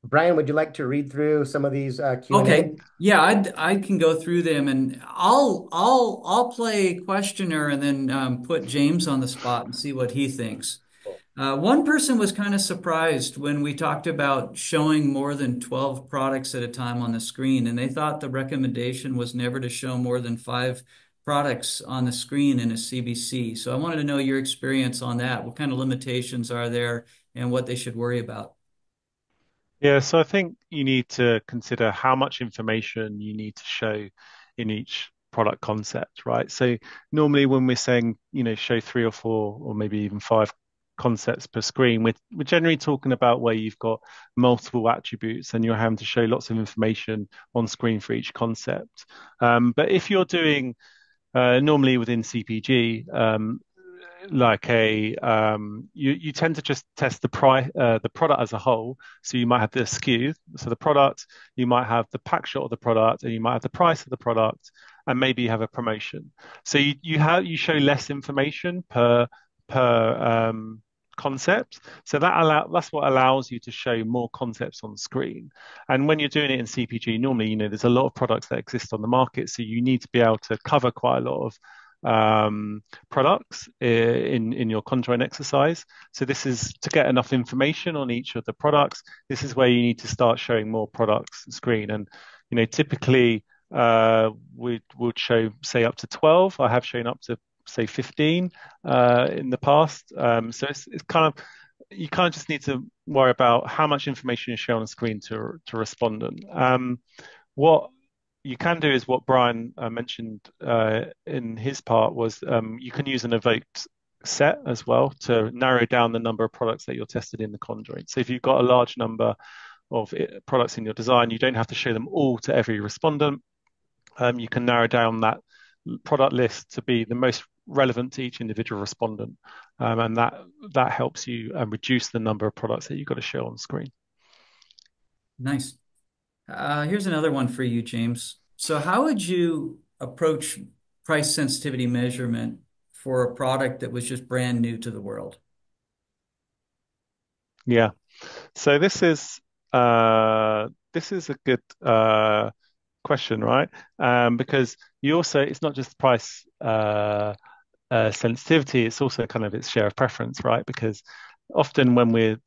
Bryan, would you like to read through some of these Q&A? Okay, yeah, I can go through them, and I'll play questioner and then put James on the spot and see what he thinks. One person was kind of surprised when we talked about showing more than 12 products at a time on the screen, and they thought the recommendation was never to show more than 5 products on the screen in a CBC. So I wanted to know your experience on that. What kind of limitations are there and what they should worry about? Yeah, so I think you need to consider how much information you need to show in each product concept, right? So normally when we're saying, show 3 or 4 or maybe even 5 concepts per screen, we're generally talking about where you've got multiple attributes and you're having to show lots of information on screen for each concept. But if you're doing normally within CPG, you tend to just test the price, the product as a whole. So you might have the SKU, so the product, you might have the pack shot of the product, and you might have the price of the product, and maybe you have a promotion. So you show less information per concept. So that's what allows you to show more concepts on screen. And when you're doing it in CPG, normally, there's a lot of products that exist on the market, so you need to be able to cover quite a lot of products in your conjoint exercise. So this is to get enough information on each of the products. This is where you need to start showing more products screen. And typically we would show say up to 12. I have shown up to say 15 in the past. So it's kind of you kind of just need to worry about how much information you show on the screen to respondent. What you can do is what Bryan mentioned in his part was you can use an evoked set as well to narrow down the number of products that you're tested in the conjoint. So if you've got a large number of products in your design, you don't have to show them all to every respondent. You can narrow down that product list to be the most relevant to each individual respondent, and that helps you reduce the number of products that you've got to show on screen. Nice. Here's another one for you, James. So how would you approach price sensitivity measurement for a product that was just brand new to the world? Yeah. So this is a good question, right? Because it's not just price sensitivity, it's also kind of its share of preference, right? Because often when we're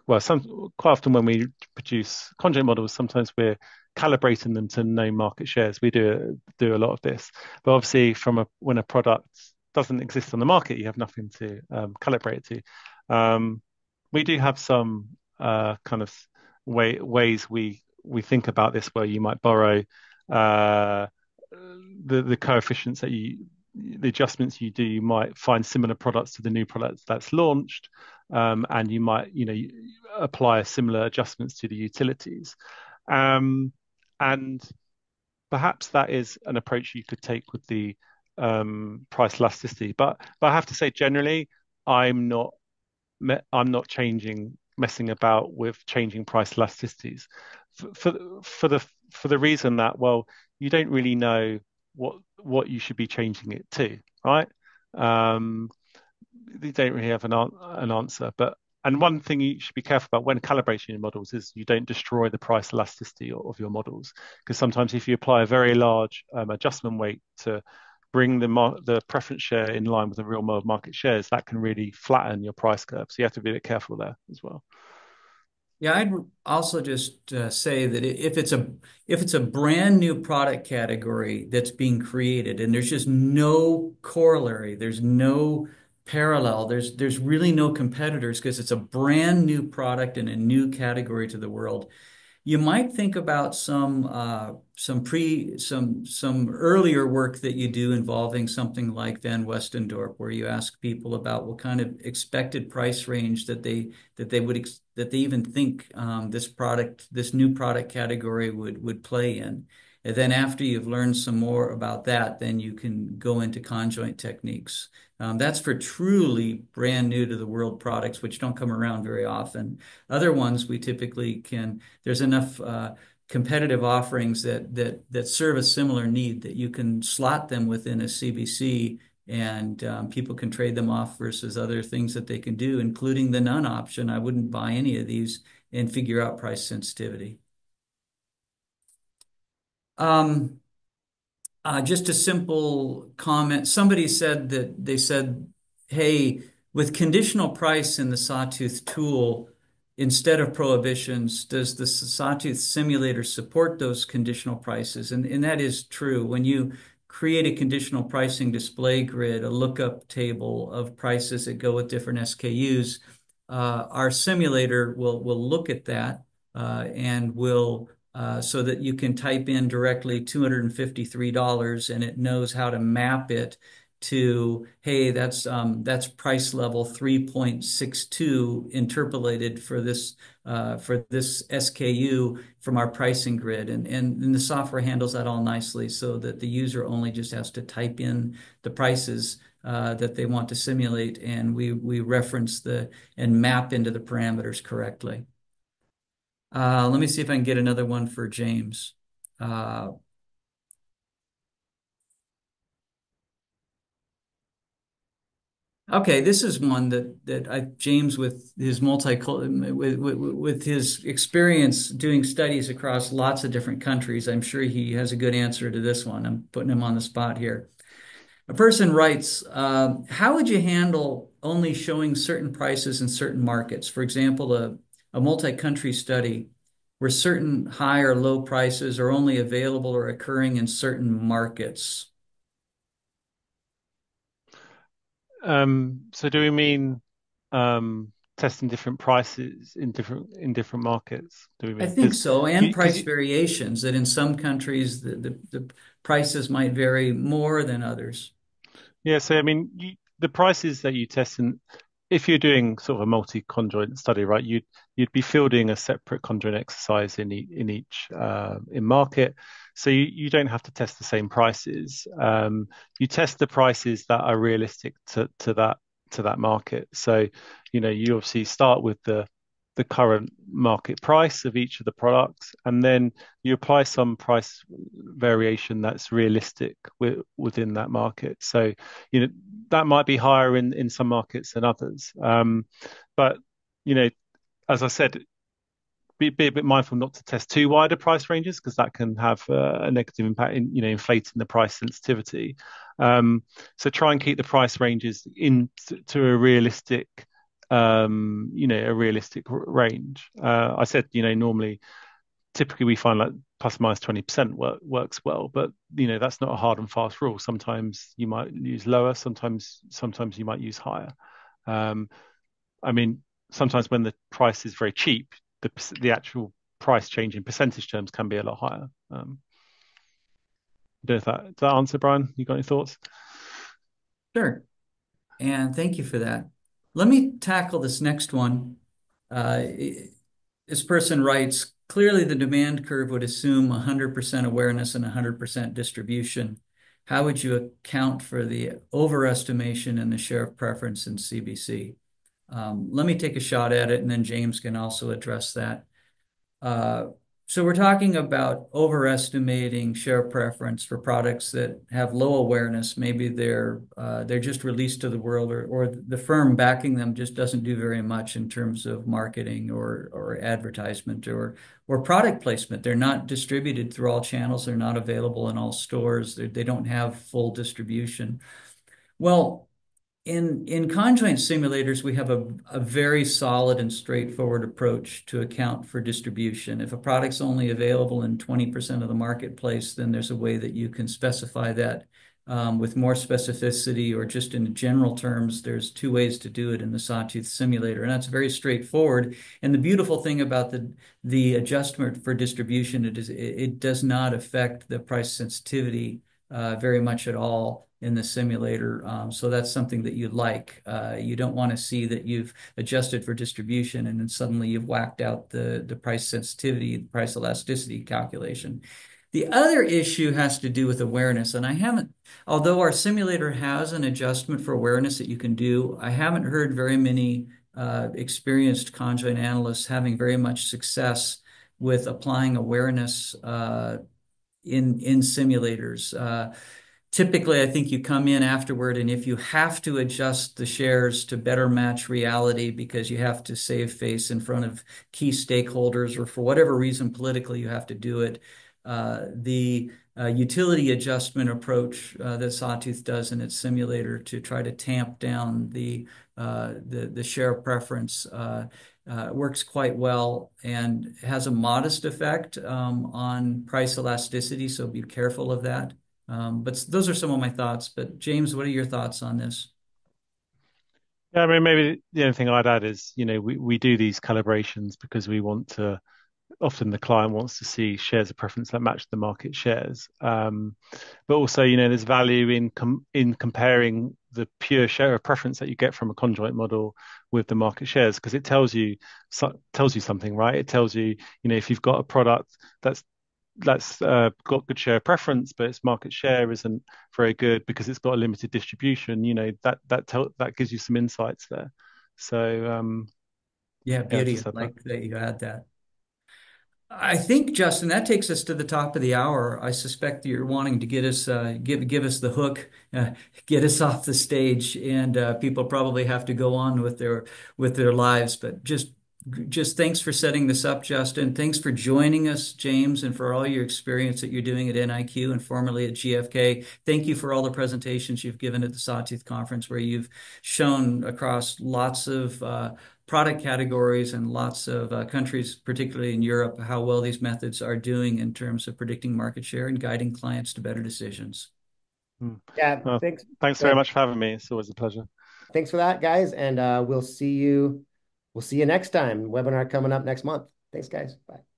quite often when we produce conjoint models, sometimes we're calibrating them to known market shares. We do a lot of this, but obviously when a product doesn't exist on the market, you have nothing to calibrate it to. We do have some kind of ways we think about this, where you might borrow the coefficients the adjustments you do. You might find similar products to the new product that's launched, and you might apply similar adjustments to the utilities, and perhaps that is an approach you could take with the price elasticity. But I have to say, generally, I'm not messing about with changing price elasticities for the reason that, well, you don't really know what you should be changing it to, right? They don't really have an answer. And one thing you should be careful about when calibrating your models is you don't destroy the price elasticity of your models, because sometimes if you apply a very large adjustment weight to bring the preference share in line with the real world market shares, that can really flatten your price curve. So you have to be a bit careful there as well. Yeah, I'd also just say that if it's a brand new product category that's being created and there's just no corollary, there's no parallel, there's really no competitors because it's a brand new product in a new category to the world. You might think about some earlier work that you do involving something like Van Westendorp, where you ask people about what kind of expected price range that they even think this new product category would play in. And then after you've learned some more about that, then you can go into conjoint techniques. That's for truly brand new to the world products, which don't come around very often. Other ones we typically there's enough competitive offerings that serve a similar need that you can slot them within a CBC, and people can trade them off versus other things that they can do, including the none option. I wouldn't buy any of these and figure out price sensitivity. Just a simple comment. Somebody said hey, with conditional price in the Sawtooth tool, instead of prohibitions, does the Sawtooth simulator support those conditional prices? And that is true. When you create a conditional pricing display grid, a lookup table of prices that go with different SKUs, our simulator will look at that and will so that you can type in directly $253 and it knows how to map it to, hey, that's price level 3.62 interpolated for this SKU from our pricing grid, and the software handles that all nicely so that the user only just has to type in the prices that they want to simulate, and we reference and map into the parameters correctly. Let me see if I can get another one for James. Okay, this is one that James, with his with his experience doing studies across lots of different countries, I'm sure he has a good answer to this one. I'm putting him on the spot here. A person writes, how would you handle only showing certain prices in certain markets? For example, a multi-country study where certain high or low prices are only available or occurring in certain markets. So do we mean testing different prices in different markets? Do we I mean think so, and because price variations, that in some countries the prices might vary more than others. yeah, so I mean, the prices that you test, and if you're doing sort of a multi-conjoint study, right, you'd be fielding a separate conjoint exercise in each in market, so you don't have to test the same prices. You test the prices that are realistic to that market. So, you obviously start with the current market price of each of the products, and then you apply some price variation that's realistic within that market. So, that might be higher in some markets than others. But, you know, as I said, be a bit mindful not to test too wider price ranges, because that can have a negative impact in, inflating the price sensitivity. So try and keep the price ranges to a realistic a realistic range. I said, normally, typically we find like plus or minus 20% works well, but that's not a hard and fast rule. Sometimes you might use lower, sometimes you might use higher. Um, I mean, sometimes when the price is very cheap, the actual price change in percentage terms can be a lot higher. I don't know if does that answer, Bryan? You got any thoughts? Sure. And thank you for that. Let me tackle this next one. Uh, this person writes, clearly the demand curve would assume 100% awareness and 100% distribution. How would you account for the overestimation in the share of preference in CBC? Let me take a shot at it, and then James can also address that. So we're talking about overestimating share preference for products that have low awareness. Maybe they're just released to the world, or the firm backing them just doesn't do very much in terms of marketing or advertisement or product placement. They're not distributed through all channels. They're not available in all stores. They don't have full distribution. Well, in conjoint simulators, we have a very solid and straightforward approach to account for distribution. If a product's only available in 20% of the marketplace, then there's a way that you can specify that with more specificity, or just in general terms. There's two ways to do it in the Sawtooth simulator, and that's very straightforward. And the beautiful thing about the adjustment for distribution, it does not affect the price sensitivity very much at all in the simulator. So that's something that you'd like. You don't want to see that you've adjusted for distribution and then suddenly you've whacked out the price sensitivity, the price elasticity calculation. The other issue has to do with awareness, and although our simulator has an adjustment for awareness that you can do, I haven't heard very many experienced conjoint analysts having very much success with applying awareness in simulators. Typically, I think you come in afterward, and if you have to adjust the shares to better match reality because you have to save face in front of key stakeholders, or for whatever reason politically you have to do it, the utility adjustment approach that Sawtooth does in its simulator to try to tamp down the share preference works quite well and has a modest effect on price elasticity, so be careful of that. But those are some of my thoughts. But James, what are your thoughts on this? Yeah, I mean, maybe the only thing I'd add is, we do these calibrations because we want to often the client wants to see shares of preference that match the market shares. But also, there's value in comparing the pure share of preference that you get from a conjoint model with the market shares, because it tells you something, right? It tells you, if you've got a product that's got good share preference, but its market share isn't very good because it's got a limited distribution. That gives you some insights there. So Yeah, yeah, beauty. just I had that. like that you had that. I think, Justin, that takes us to the top of the hour. I suspect you're wanting to get us give us the hook, get us off the stage, and people probably have to go on with their lives. But just thanks for setting this up, Justin. Thanks for joining us, James, and for all your experience that you're doing at NIQ and formerly at GFK. Thank you for all the presentations you've given at the Sawtooth Conference, where you've shown across lots of product categories and lots of countries, particularly in Europe, how well these methods are doing in terms of predicting market share and guiding clients to better decisions. Mm. Yeah, Well, thanks. thanks Go very ahead. much for having me. It's always a pleasure. Thanks for that, guys, and we'll see you next time. Webinar coming up next month. Thanks, guys. Bye.